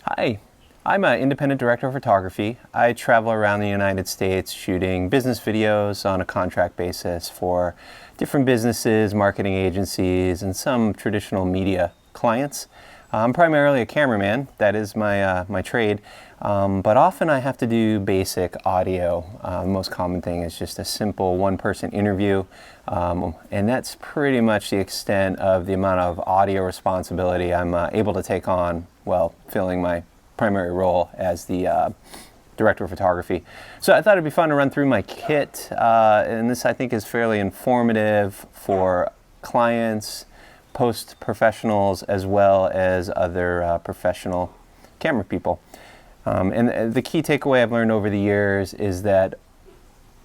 Hi, I'm an independent director of photography. I travel around the United States shooting business videos on a contract basis for different businesses, marketing agencies, and some traditional media clients. I'm primarily a cameraman, that is my trade, but often I have to do basic audio. The most common thing is just a simple one-person interview, and that's pretty much the extent of the amount of audio responsibility I'm able to take on while filling my primary role as the director of photography. So I thought it'd be fun to run through my kit, and this I think is fairly informative for clients, post professionals, as well as other professional camera people. And the key takeaway I've learned over the years is that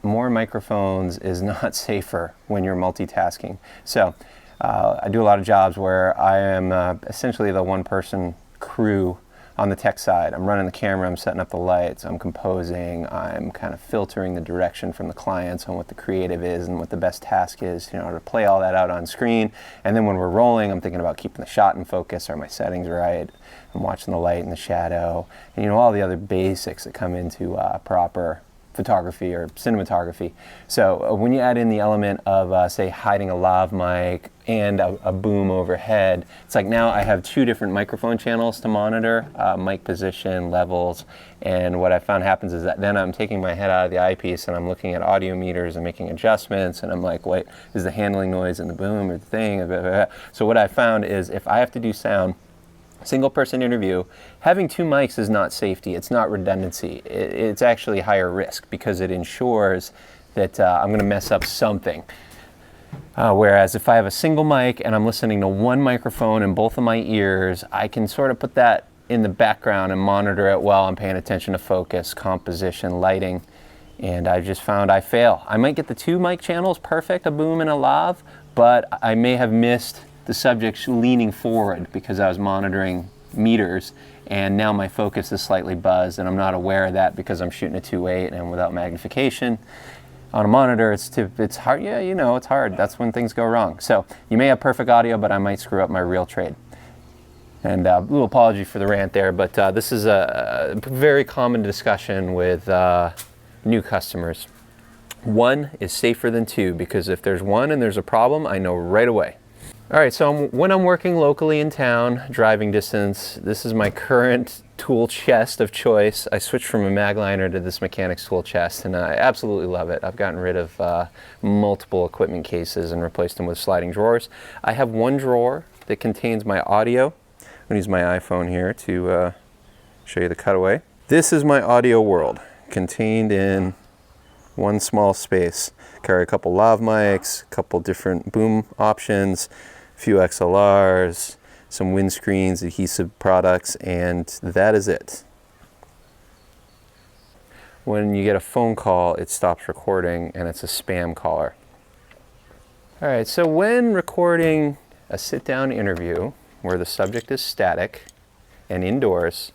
more microphones is not safer when you're multitasking. So I do a lot of jobs where I am essentially the one-person crew on the tech side. I'm running the camera, I'm setting up the lights, I'm composing, I'm kind of filtering the direction from the clients on what the creative is and what the best task is, to play all that out on screen. And then when we're rolling, I'm thinking about keeping the shot in focus. Are my settings right? I'm watching the light and the shadow, and all the other basics that come into proper photography or cinematography. So when you add in the element of say hiding a lav mic and a boom overhead, it's like now I have two different microphone channels to monitor, mic position, levels, and what I found happens is that then I'm taking my head out of the eyepiece and I'm looking at audio meters and making adjustments, and I'm like, wait, is the handling noise in the boom or the thing? Blah, blah, blah. So what I found is if I have to do sound, single person interview, having two mics is not safety, it's not redundancy, it's actually higher risk because it ensures that I'm going to mess up something. Whereas if I have a single mic and I'm listening to one microphone in both of my ears, I can sort of put that in the background and monitor it while I'm paying attention to focus, composition, lighting, and I've just found I fail. I might get the two mic channels perfect, a boom and a lav, but I may have missed the subject leaning forward because I was monitoring meters, and now my focus is slightly buzzed and I'm not aware of that because I'm shooting a 2.8 and without magnification. On a monitor, it's hard. Yeah, it's hard. That's when things go wrong. So you may have perfect audio, but I might screw up my real trade. And a little apology for the rant there, but this is a very common discussion with new customers. One is safer than two because if there's one and there's a problem, I know right away. All right, so when I'm working locally in town, driving distance, this is my current tool chest of choice. I switched from a Magliner to this mechanics tool chest, and I absolutely love it. I've gotten rid of multiple equipment cases and replaced them with sliding drawers. I have one drawer that contains my audio. I'm gonna use my iPhone here to show you the cutaway. This is my audio world, contained in one small space. Carry a couple lav mics, a couple different boom options, a few XLRs, some windscreens, adhesive products, and that is it. When you get a phone call, it stops recording and it's a spam caller. All right, so when recording a sit-down interview where the subject is static and indoors,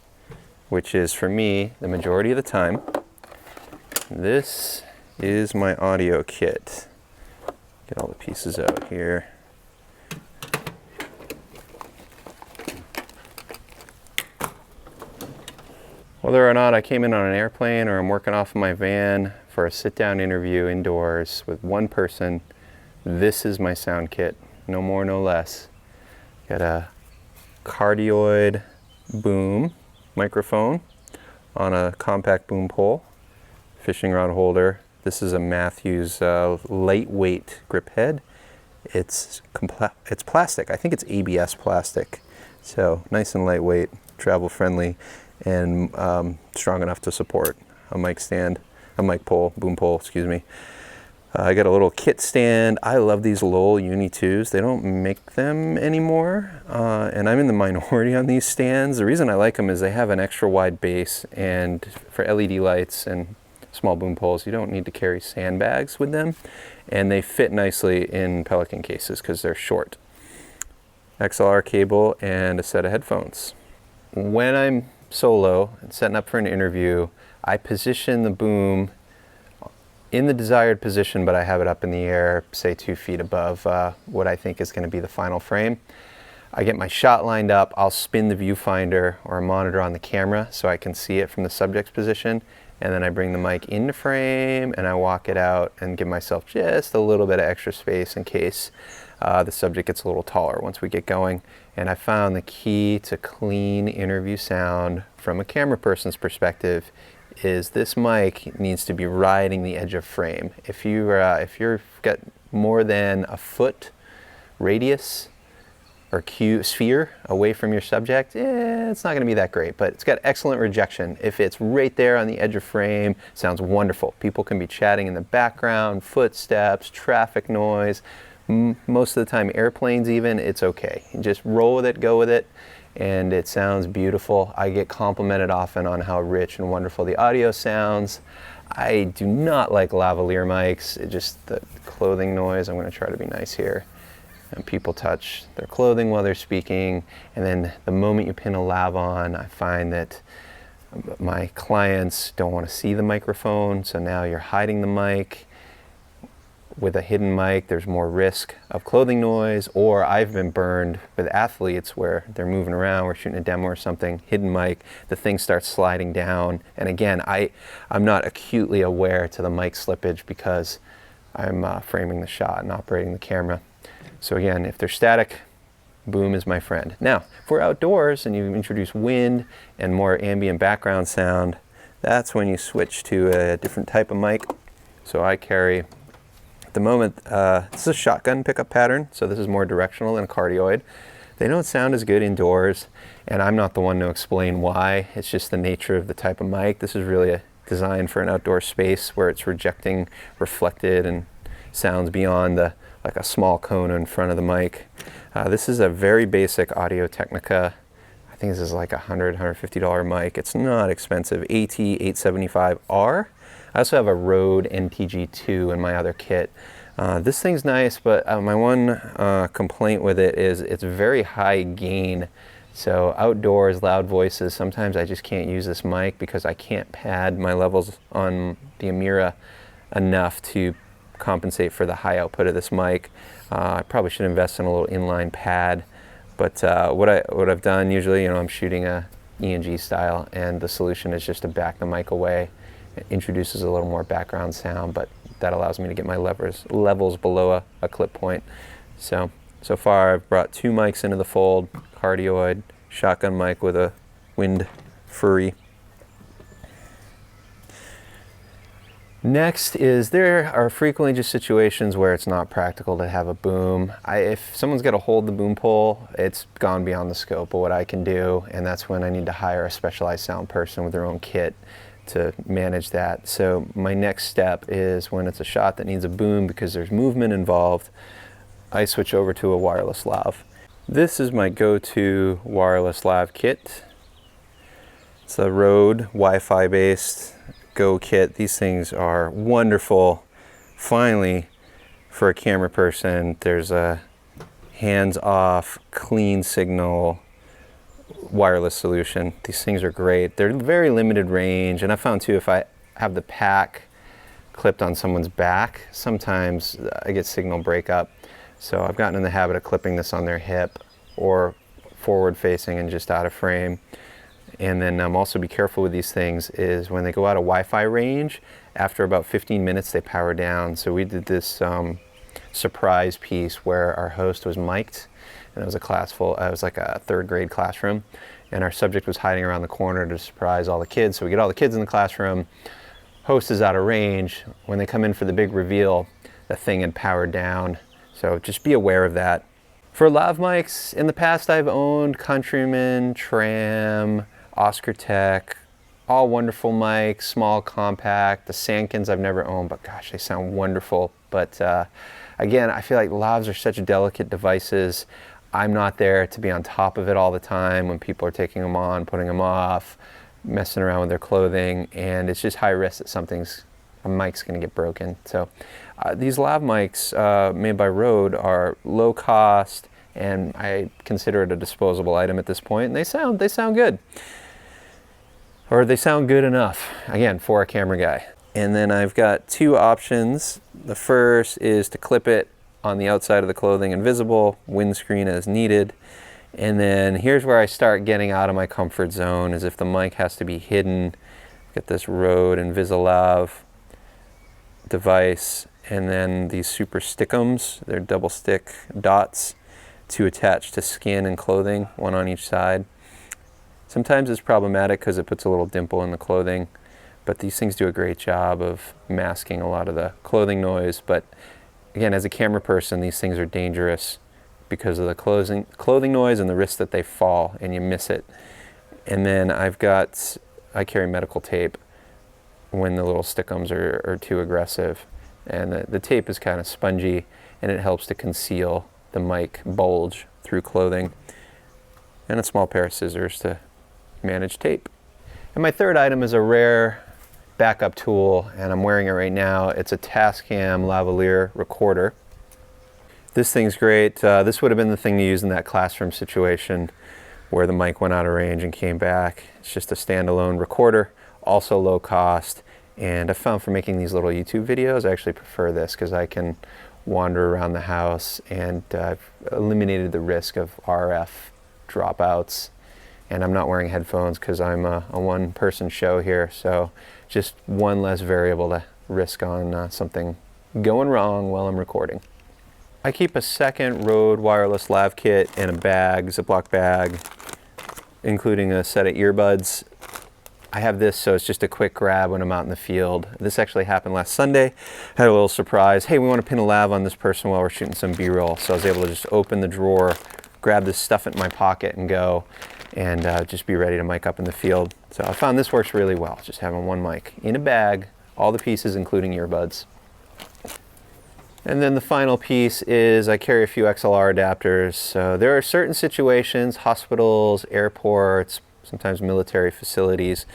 which is for me the majority of the time, this is my audio kit. Get all the pieces out here. Whether or not I came in on an airplane or I'm working off of my van for a sit-down interview indoors with one person, this is my sound kit. No more, no less. Got a cardioid boom microphone on a compact boom pole, fishing rod holder. This is a Matthews lightweight grip head. It's plastic. I think it's ABS plastic. So nice and lightweight, travel friendly, and strong enough to support a mic stand, a mic pole, boom pole, excuse me. I got a little kit stand. I love these Lowell Uni 2s. They don't make them anymore, and I'm in the minority on these stands. The reason I like them is they have an extra wide base, and for LED lights and small boom poles, you don't need to carry sandbags with them, and they fit nicely in Pelican cases because they're short. XLR cable and a set of headphones. When I'm solo and setting up for an interview, I position the boom in the desired position, but I have it up in the air, say 2 feet above what I think is going to be the final frame. I get my shot lined up, I'll spin the viewfinder or a monitor on the camera so I can see it from the subject's position, and then I bring the mic into frame and I walk it out and give myself just a little bit of extra space in case the subject gets a little taller once we get going. And I found the key to clean interview sound from a camera person's perspective is this mic needs to be riding the edge of frame. If you've got more than a foot radius or sphere away from your subject, it's not going to be that great, but it's got excellent rejection. If it's right there on the edge of frame, sounds wonderful. People can be chatting in the background, footsteps, traffic noise, most of the time airplanes even, it's okay. Just roll with it, go with it, and it sounds beautiful. I get complimented often on how rich and wonderful the audio sounds. I do not like lavalier mics, the clothing noise. I'm going to try to be nice here. And people touch their clothing while they're speaking, and then the moment you pin a lav on, I find that my clients don't want to see the microphone, so now you're hiding the mic. With a hidden mic, there's more risk of clothing noise, or I've been burned with athletes where they're moving around, we're shooting a demo or something, hidden mic, the thing starts sliding down, and again, I'm not acutely aware to the mic slippage because I'm framing the shot and operating the camera. So again, if they're static, boom is my friend. Now, if we're outdoors and you introduce wind and more ambient background sound, that's when you switch to a different type of mic. So I carry, at the moment, this is a shotgun pickup pattern, so this is more directional than a cardioid. They don't sound as good indoors, and I'm not the one to explain why. It's just the nature of the type of mic. This is really designed for an outdoor space where it's rejecting, reflected, and sounds beyond like a small cone in front of the mic. This is a very basic Audio-Technica. I think this is like $100, $150 mic. It's not expensive. AT875R. I also have a Rode NTG2 in my other kit. This thing's nice, but my one complaint with it is it's very high gain. So outdoors, loud voices, sometimes I just can't use this mic because I can't pad my levels on the Amira enough to compensate for the high output of this mic. I probably should invest in a little inline pad, but what I've done usually, I'm shooting a ENG style, and the solution is just to back the mic away. It introduces a little more background sound, but that allows me to get my levels below a clip point. So far I've brought 2 mics into the fold, cardioid, shotgun mic with a wind furry. Next is there are frequently just situations where it's not practical to have a boom. If someone's got to hold the boom pole, it's gone beyond the scope of what I can do, and that's when I need to hire a specialized sound person with their own kit to manage that. So my next step is when it's a shot that needs a boom because there's movement involved, I switch over to a wireless lav. This is my go-to wireless lav kit. It's a Rode Wi-Fi based Go kit. These things are wonderful. Finally, for a camera person, there's a hands-off, clean signal wireless solution. These things are great. They're very limited range, and I found too, if I have the pack clipped on someone's back, sometimes I get signal breakup. So I've gotten in the habit of clipping this on their hip or forward facing and just out of frame. And then also be careful with these things is when they go out of Wi-Fi range, after about 15 minutes they power down. So we did this surprise piece where our host was mic'd, and it was it was like a 3rd grade classroom, and our subject was hiding around the corner to surprise all the kids. So we get all the kids in the classroom, host is out of range. When they come in for the big reveal, the thing had powered down. So just be aware of that. For lav mics, in the past I've owned Countryman, Tram, Oscar Tech, all wonderful mics, small, compact. The Sankins I've never owned, but gosh, they sound wonderful. But again, I feel like lavs are such delicate devices. I'm not there to be on top of it all the time when people are taking them on, putting them off, messing around with their clothing, and it's just high risk that a mic's gonna get broken. So these lav mics made by Rode are low cost, and I consider it a disposable item at this point, and they sound good. Or they sound good enough, again, for a camera guy. And then I've got 2 options. The first is to clip it on the outside of the clothing invisible, windscreen as needed. And then here's where I start getting out of my comfort zone, is if the mic has to be hidden. Get this Rode Invisalav device, and then these Super Stickums. They're double stick dots to attach to skin and clothing, one on each side. Sometimes it's problematic because it puts a little dimple in the clothing, but these things do a great job of masking a lot of the clothing noise. But again, as a camera person, these things are dangerous because of the clothing noise and the risk that they fall and you miss it. And then I carry medical tape when the little stickums are too aggressive. And the tape is kind of spongy and it helps to conceal the mic bulge through clothing. And a small pair of scissors to manage tape. And my third item is a rare backup tool, and I'm wearing it right now. It's a Tascam lavalier recorder. This thing's great. This would have been the thing to use in that classroom situation where the mic went out of range and came back. It's just a standalone recorder, also low cost. And I found for making these little YouTube videos, I actually prefer this because I can wander around the house, and I've eliminated the risk of RF dropouts. And I'm not wearing headphones because I'm a one-person show here, so just one less variable to risk on something going wrong while I'm recording. I keep a second Rode wireless lav kit in a bag, Ziploc bag, including a set of earbuds. I have this so it's just a quick grab when I'm out in the field. This actually happened last Sunday. I had a little surprise. Hey, we want to pin a lav on this person while we're shooting some B-roll. So I was able to just open the drawer, grab this stuff in my pocket and go, and just be ready to mic up in the field. So I found this works really well, just having one mic in a bag, all the pieces including earbuds. And then the final piece is I carry a few XLR adapters. So there are certain situations, hospitals, airports, sometimes military facilities,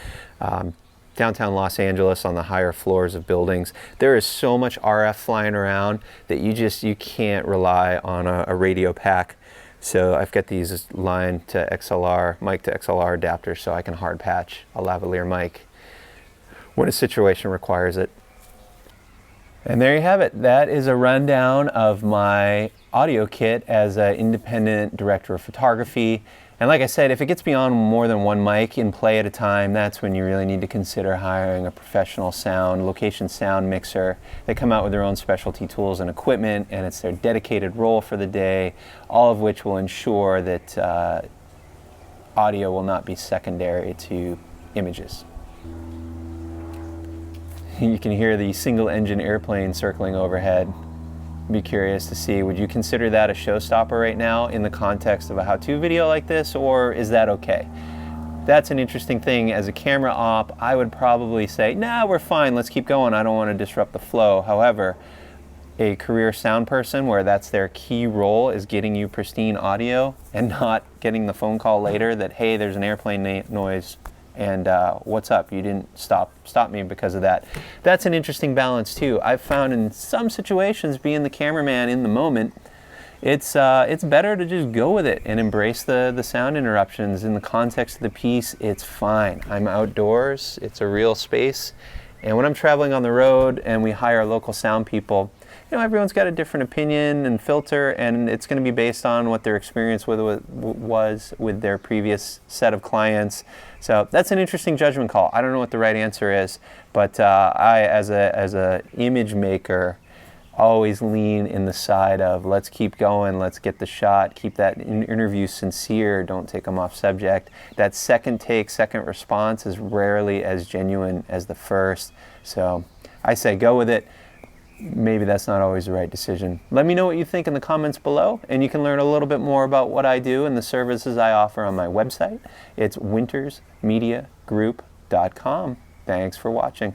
downtown Los Angeles on the higher floors of buildings. There is so much RF flying around that you can't rely on a radio pack. So I've got these line to XLR, mic to XLR adapters so I can hard patch a lavalier mic when a situation requires it. And there you have it. That is a rundown of my audio kit as an independent director of photography. And like I said, if it gets beyond more than one mic in play at a time, that's when you really need to consider hiring a professional location sound mixer. They come out with their own specialty tools and equipment, and it's their dedicated role for the day, all of which will ensure that audio will not be secondary to images. You can hear the single-engine airplane circling overhead. Be curious to see, would you consider that a showstopper right now in the context of a how-to video like this, or is that okay? That's an interesting thing. As a camera op, I would probably say, nah, we're fine, let's keep going. I don't want to disrupt the flow. However, a career sound person where that's their key role is getting you pristine audio and not getting the phone call later that, hey, there's an airplane noise. And what's up? You didn't stop me because of that. That's an interesting balance too. I've found in some situations, being the cameraman in the moment, it's better to just go with it and embrace the sound interruptions. In the context of the piece, it's fine. I'm outdoors. It's a real space. And when I'm traveling on the road and we hire local sound people, everyone's got a different opinion and filter, and it's going to be based on what their experience was with their previous set of clients. So that's an interesting judgment call. I don't know what the right answer is, but I, as a image maker, always lean in the side of let's keep going, let's get the shot, keep that interview sincere, don't take them off subject. That second take, second response is rarely as genuine as the first. So I say go with it. Maybe that's not always the right decision. Let me know what you think in the comments below, and you can learn a little bit more about what I do and the services I offer on my website. It's wintersmediagroup.com. Thanks for watching.